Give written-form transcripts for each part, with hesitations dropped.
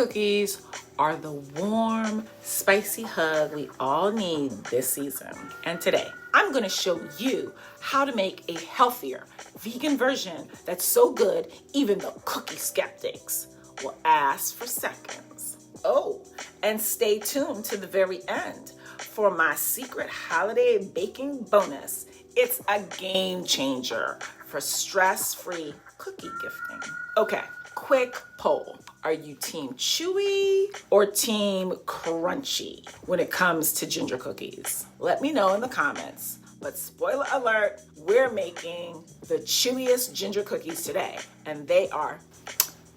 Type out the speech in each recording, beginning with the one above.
cookies are the warm, spicy hug we all need this season. And today, I'm gonna show you how to make a healthier, vegan version that's so good, even the cookie skeptics will ask for seconds. Oh, and stay tuned to the very end for my secret holiday baking bonus. It's a game changer for stress-free cookie gifting. Okay, quick poll. Are you team chewy or team crunchy when it comes to ginger cookies? Let me know in the comments. But spoiler alert, we're making the chewiest ginger cookies today, and they are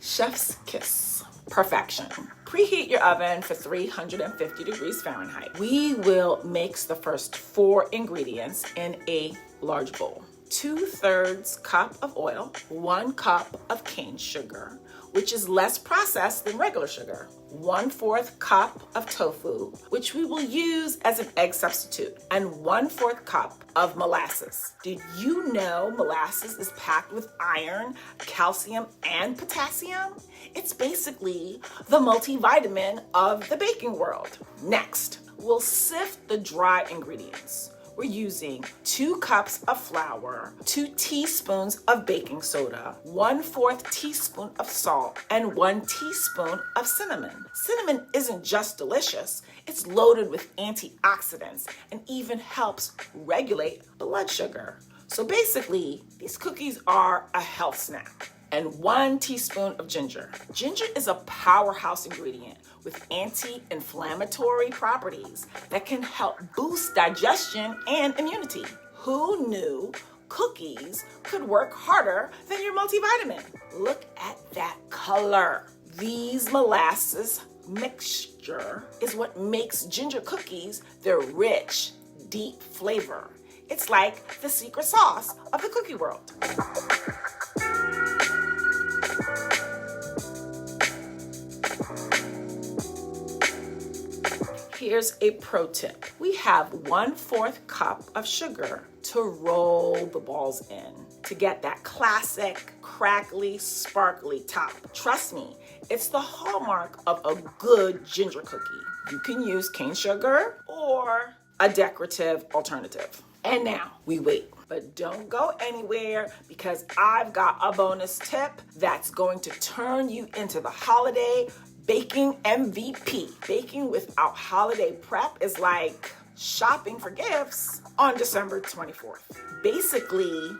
chef's kiss perfection. Preheat your oven for 350 degrees Fahrenheit. We will mix the first 4 ingredients in a large bowl. 2/3 cup of oil, 1 cup of cane sugar, which is less processed than regular sugar, 1/4 cup of tofu, which we will use as an egg substitute, and 1/4 cup of molasses. Did you know molasses is packed with iron, calcium, and potassium? It's basically the multivitamin of the baking world. Next, we'll sift the dry ingredients. We're using 2 cups of flour, 2 teaspoons of baking soda, 1/4 teaspoon of salt, and 1 teaspoon of cinnamon. Cinnamon isn't just delicious, it's loaded with antioxidants and even helps regulate blood sugar. So basically, these cookies are a health snack. And 1 teaspoon of ginger. Ginger is a powerhouse ingredient with anti-inflammatory properties that can help boost digestion and immunity. Who knew cookies could work harder than your multivitamin? Look at that color. These molasses mixture is what makes ginger cookies their rich, deep flavor. It's like the secret sauce of the cookie world. Here's a pro tip. We have 1/4 cup of sugar to roll the balls in to get that classic, crackly, sparkly top. Trust me, it's the hallmark of a good ginger cookie. You can use cane sugar or a decorative alternative. And now we wait. But don't go anywhere because I've got a bonus tip that's going to turn you into the holiday baking MVP. Baking without holiday prep is like shopping for gifts on December 24th. Basically,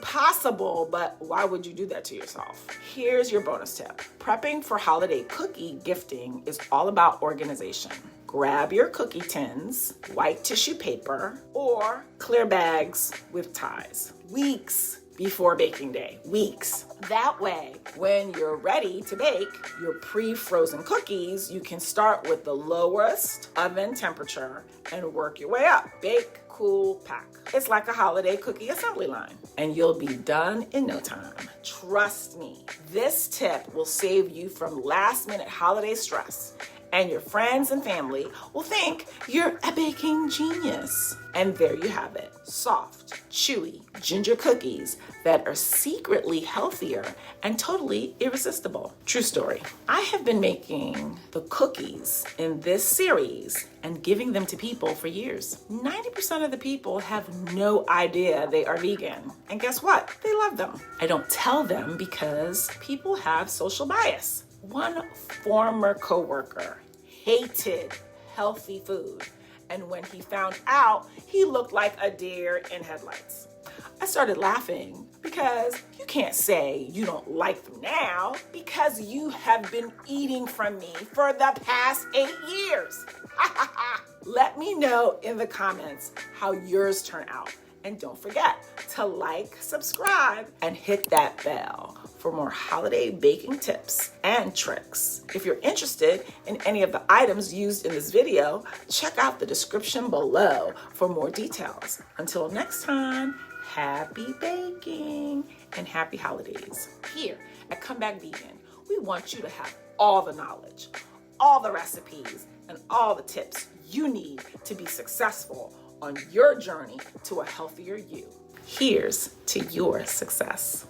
possible, but why would you do that to yourself? Here's your bonus tip. Prepping for holiday cookie gifting is all about organization. Grab your cookie tins, white tissue paper, or clear bags with ties. Weeks before baking day. Weeks. That way, when you're ready to bake your pre-frozen cookies, you can start with the lowest oven temperature and work your way up. Bake, cool, pack. It's like a holiday cookie assembly line, and you'll be done in no time. Trust me, this tip will save you from last-minute holiday stress, and your friends and family will think you're a baking genius. And there you have it. Soft, chewy ginger cookies that are secretly healthier and totally irresistible. True story. I have been making the cookies in this series and giving them to people for years. 90% of the people have no idea they are vegan. And guess what? They love them. I don't tell them because people have social bias. One former coworker hated healthy food, and when he found out, he looked like a deer in headlights. I started laughing because you can't say you don't like them now because you have been eating from me for the past 8 years. Let me know in the comments how yours turn out. And don't forget to like, subscribe, and hit that bell for more holiday baking tips and tricks. If you're interested in any of the items used in this video, check out the description below for more details. Until next time, happy baking and happy holidays. Here at Come Back Vegan, we want you to have all the knowledge, all the recipes, and all the tips you need to be successful on your journey to a healthier you. Here's to your success.